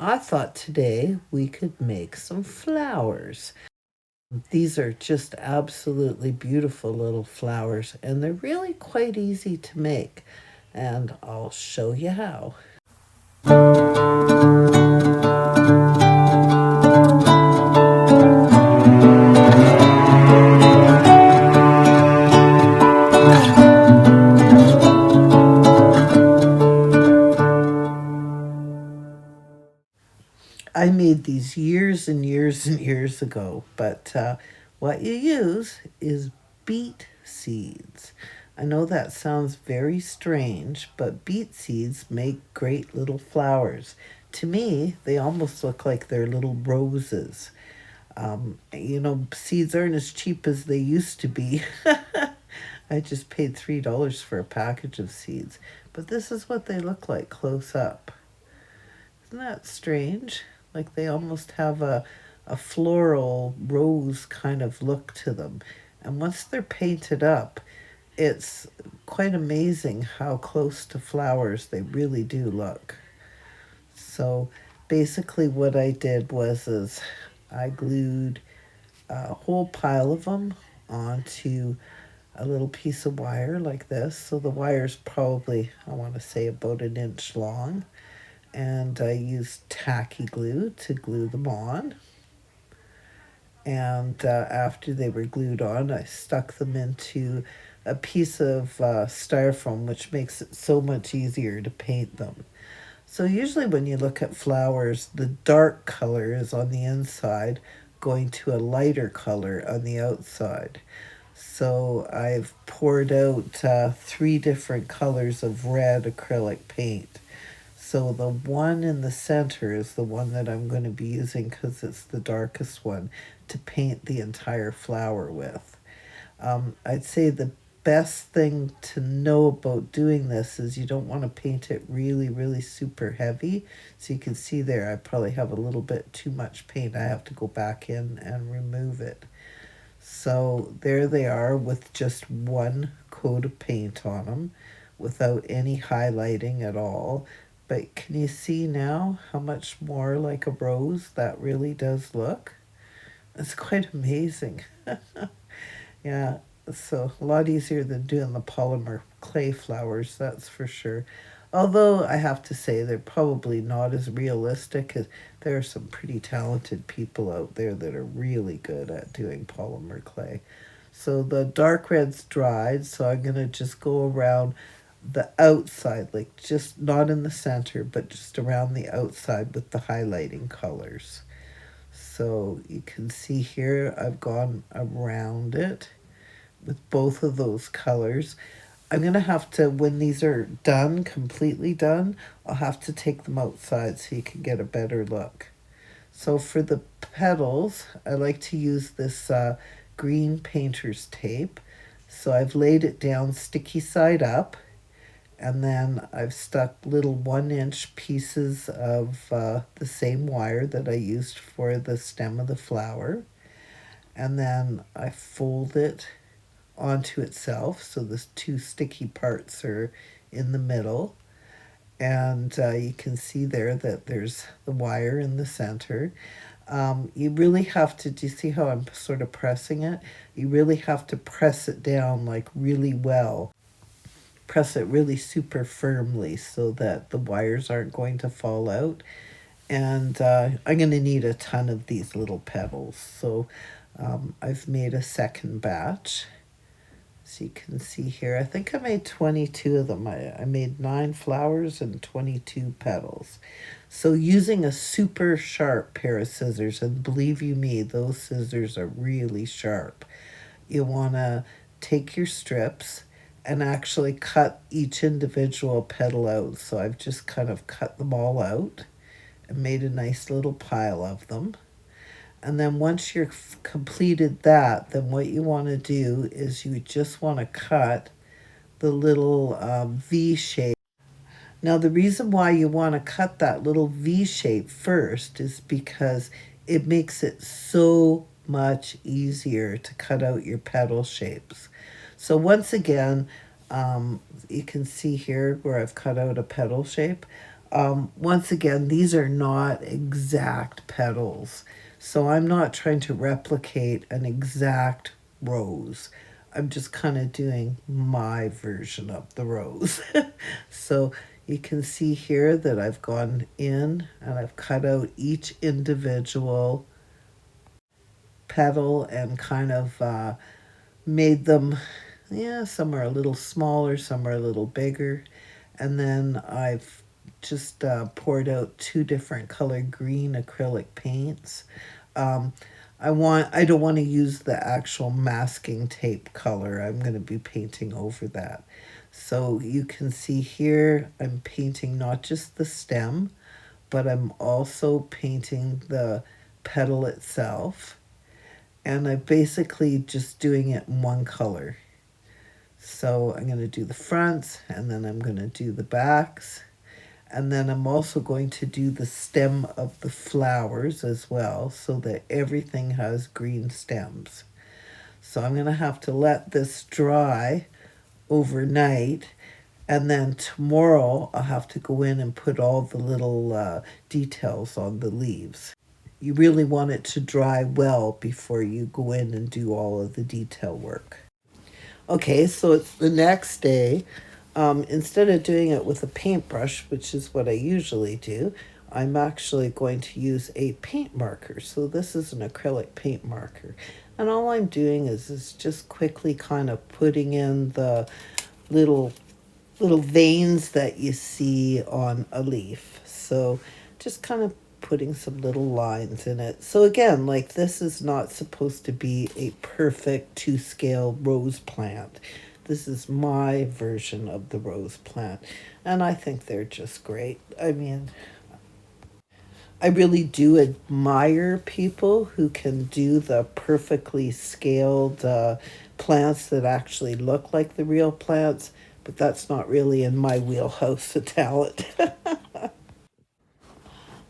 I thought today we could make some flowers. These are just absolutely beautiful little flowers, and they're really quite easy to make. And I'll show you how. I made these years and years and years ago, but what you use is beet seeds. I know that sounds very strange, but beet seeds make great little flowers. To me, they almost look like they're little roses. Seeds aren't as cheap as they used to be. I just paid $3 for a package of seeds, but this is what they look like close up. Isn't that strange? Like they almost have a floral rose kind of look to them. And once they're painted up, it's quite amazing how close to flowers they really do look. So basically what I did was is I glued a whole pile of them onto a little piece of wire like this. So the wire's probably, I want to say, about an inch long. And I used tacky glue to glue them on. And after they were glued on, I stuck them into a piece of styrofoam, which makes it so much easier to paint them. So usually when you look at flowers, the dark color is on the inside, going to a lighter color on the outside. So I've poured out three different colors of red acrylic paint. So the one in the center is the one that I'm going to be using because it's the darkest one to paint the entire flower with. I'd say the best thing to know about doing this is you don't want to paint it really, really super heavy. So you can see there, I probably have a little bit too much paint. I have to go back in and remove it. So there they are with just one coat of paint on them without any highlighting at all. But can you see now how much more like a rose that really does look? It's quite amazing. Yeah, so a lot easier than doing the polymer clay flowers, that's for sure. Although I have to say they're probably not as realistic as there are some pretty talented people out there that are really good at doing polymer clay. So the dark red's dried, so I'm going to just go around the outside, like just not in the center, but just around the outside with the highlighting colors. So you can see here I've gone around it with both of those colors. I'm going to have to, when these are done, completely done, I'll have to take them outside so you can get a better look. So for the petals, I like to use this green painter's tape. So I've laid it down sticky side up, and then I've stuck little 1 inch pieces of the same wire that I used for the stem of the flower. And then I fold it onto itself so the two sticky parts are in the middle. And you can see there that there's the wire in the center. You really have to, do you see how I'm sort of pressing it? You really have to press it down like really well. Press it really super firmly so that the wires aren't going to fall out. And I'm going to need a ton of these little petals. So I've made a second batch. So you can see here, I think I made 22 of them. I made 9 flowers and 22 petals. So using a super sharp pair of scissors, and believe you me, those scissors are really sharp. You want to take your strips and actually cut each individual petal out. So I've just kind of cut them all out and made a nice little pile of them. And then once you've completed that, then what you want to do is you just want to cut the little V shape. Now, the reason why you want to cut that little V shape first is because it makes it so much easier to cut out your petal shapes. So once again, you can see here where I've cut out a petal shape. Once again, these are not exact petals. So I'm not trying to replicate an exact rose. I'm just kind of doing my version of the rose. So you can see here that I've gone in and I've cut out each individual petal and kind of made them, yeah, some are a little smaller, some are a little bigger. And then I've just poured out two different color green acrylic paints. Um, I don't want to use the actual masking tape color. I'm going to be painting over that. So you can see here I'm painting not just the stem, but I'm also painting the petal itself. And I'm basically just doing it in one color. So I'm going to do the fronts and then I'm going to do the backs. And then I'm also going to do the stem of the flowers as well so that everything has green stems. So I'm going to have to let this dry overnight. And then tomorrow I'll have to go in and put all the little details on the leaves. You really want it to dry well before you go in and do all of the detail work. Okay, so it's the next day. Instead of doing it with a paintbrush, which is what I usually do, I'm actually going to use a paint marker. So this is an acrylic paint marker. And all I'm doing is just quickly kind of putting in the little veins that you see on a leaf. So just kind of putting some little lines in it. So again, like this is not supposed to be a perfect to scale rose plant. This is my version of the rose plant. And I think they're just great. I mean, I really do admire people who can do the perfectly scaled plants that actually look like the real plants, but that's not really in my wheelhouse of talent.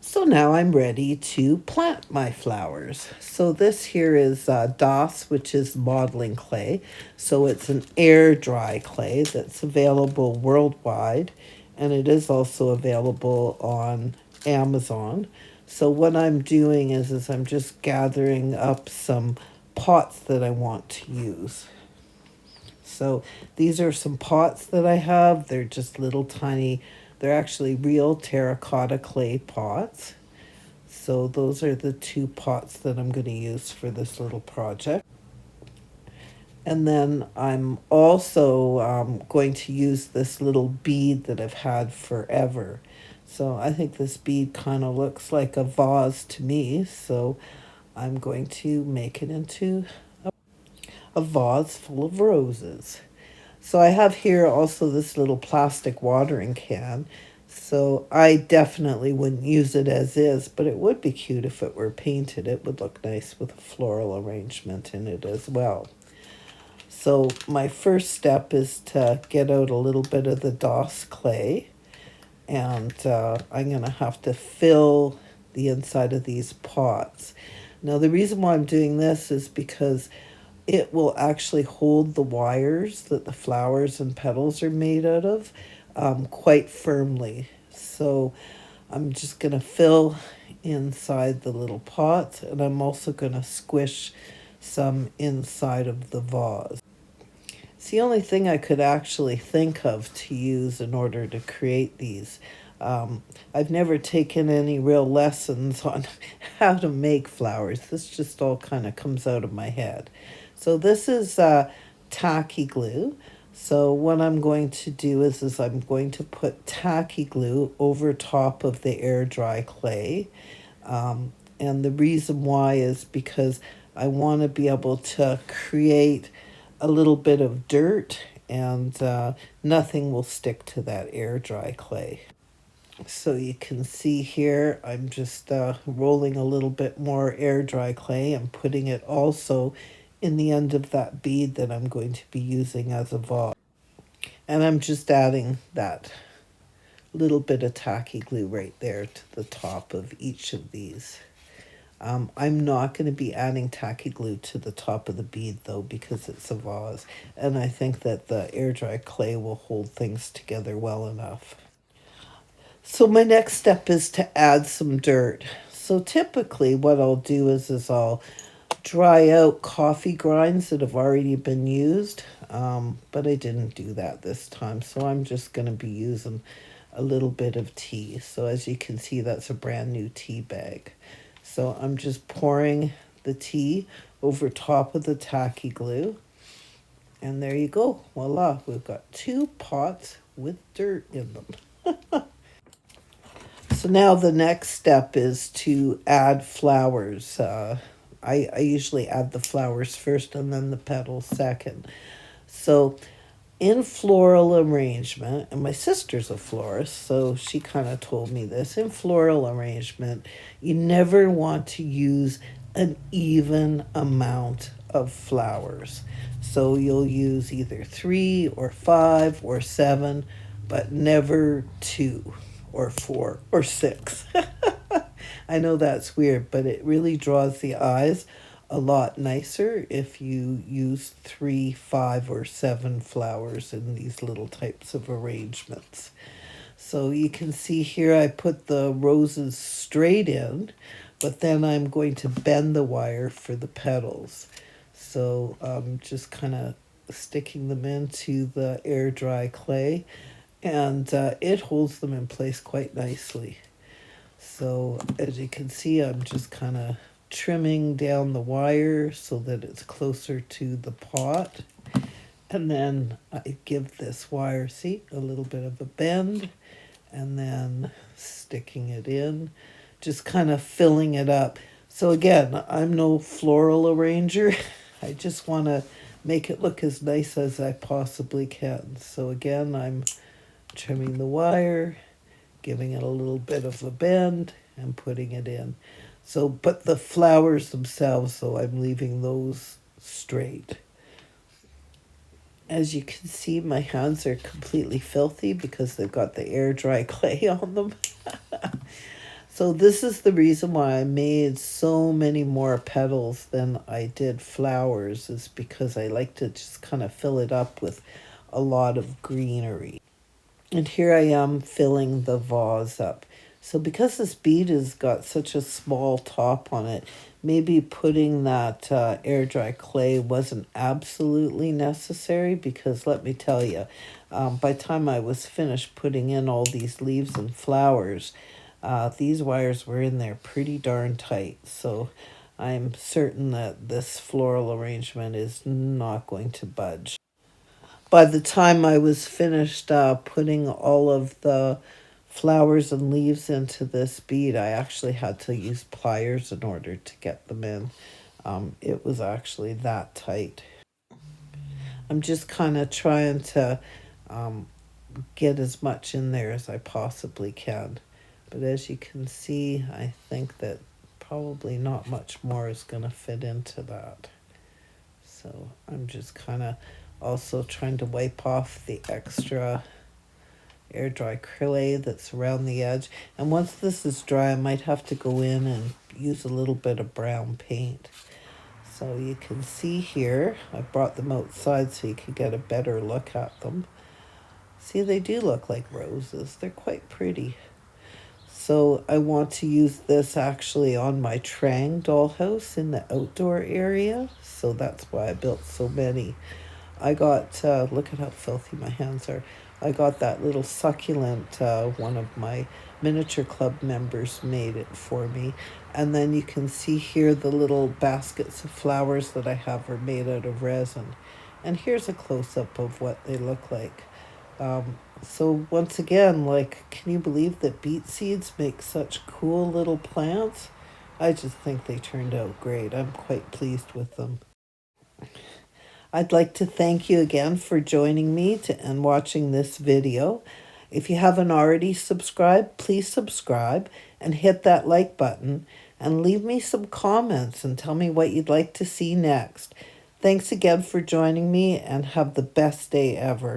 So now I'm ready to plant my flowers. So this here is DOS, which is modeling clay. So it's an air dry clay that's available worldwide, and it is also available on Amazon. So what I'm doing is I'm just gathering up some pots that I want to use. So these are some pots that I have. They're just little tiny, they're actually real terracotta clay pots. So those are the two pots that I'm going to use for this little project. And then I'm also going to use this little bead that I've had forever. So I think this bead kind of looks like a vase to me. So I'm going to make it into a vase full of roses. So I have here also this little plastic watering can. So I definitely wouldn't use it as is, but it would be cute if it were painted. It would look nice with a floral arrangement in it as well. So my first step is to get out a little bit of the DOS clay, and I'm going to have to fill the inside of these pots. Now the reason why I'm doing this is because it will actually hold the wires that the flowers and petals are made out of quite firmly. So I'm just going to fill inside the little pots, and I'm also going to squish some inside of the vase. It's the only thing I could actually think of to use in order to create these. I've never taken any real lessons on how to make flowers. This just all kind of comes out of my head. So this is tacky glue. So what I'm going to do is I'm going to put tacky glue over top of the air dry clay. And the reason why is because I want to be able to create a little bit of dirt, and nothing will stick to that air dry clay. So you can see here, I'm just rolling a little bit more air dry clay and putting it also in the end of that bead that I'm going to be using as a vase. And I'm just adding that little bit of tacky glue right there to the top of each of these. I'm not going to be adding tacky glue to the top of the bead though, because it's a vase, and I think that the air dry clay will hold things together well enough. So my next step is to add some dirt. So typically what I'll do is I'll dry out coffee grinds that have already been used, but I didn't do that this time. So I'm just going to be using a little bit of tea. So as you can see, that's a brand new tea bag. So I'm just pouring the tea over top of the tacky glue. And there you go. Voila, we've got 2 pots with dirt in them. So now the next step is to add flowers. I usually add the flowers first and then the petals second. So in floral arrangement, and my sister's a florist, so she kind of told me this. In floral arrangement, you never want to use an even amount of flowers. So you'll use either 3 or 5 or 7, but never 2 or 4 or 6. I know that's weird, but it really draws the eyes a lot nicer if you use 3, 5, or 7 flowers in these little types of arrangements. So you can see here I put the roses straight in, but then I'm going to bend the wire for the petals. So I'm just kind of sticking them into the air dry clay, and it holds them in place quite nicely. So as you can see, I'm just kind of trimming down the wire so that it's closer to the pot. And then I give this wire, see, a little bit of a bend, and then sticking it in, just kind of filling it up. So again, I'm no floral arranger. I just want to make it look as nice as I possibly can. So again, I'm trimming the wire, giving it a little bit of a bend, and putting it in. So, but the flowers themselves, so I'm leaving those straight. As you can see, my hands are completely filthy because they've got the air dry clay on them. So this is the reason why I made so many more petals than I did flowers, is because I like to just kind of fill it up with a lot of greenery. And here I am filling the vase up. So because this bead has got such a small top on it, maybe putting that air dry clay wasn't absolutely necessary, because let me tell you, by the time I was finished putting in all these leaves and flowers, these wires were in there pretty darn tight. So I'm certain that this floral arrangement is not going to budge. By the time I was finished putting all of the flowers and leaves into this bead, I actually had to use pliers in order to get them in. It was actually that tight. I'm just kind of trying to um, get as much in there as I possibly can. But as you can see, I think that probably not much more is going to fit into that. So I'm just kind of also trying to wipe off the extra air dry clay that's around the edge. And once this is dry, I might have to go in and use a little bit of brown paint. So you can see here, I brought them outside so you could get a better look at them. See, they do look like roses. They're quite pretty. So I want to use this actually on my Trang dollhouse in the outdoor area. So that's why I built so many. I got, look at how filthy my hands are. I got that little succulent, one of my miniature club members made it for me. And then you can see here the little baskets of flowers that I have are made out of resin. And here's a close-up of what they look like. So once again, like, can you believe that beet seeds make such cool little plants? I just think they turned out great. I'm quite pleased with them. I'd like to thank you again for joining me and watching this video. If you haven't already subscribed, please subscribe and hit that like button, and leave me some comments and tell me what you'd like to see next. Thanks again for joining me, and have the best day ever.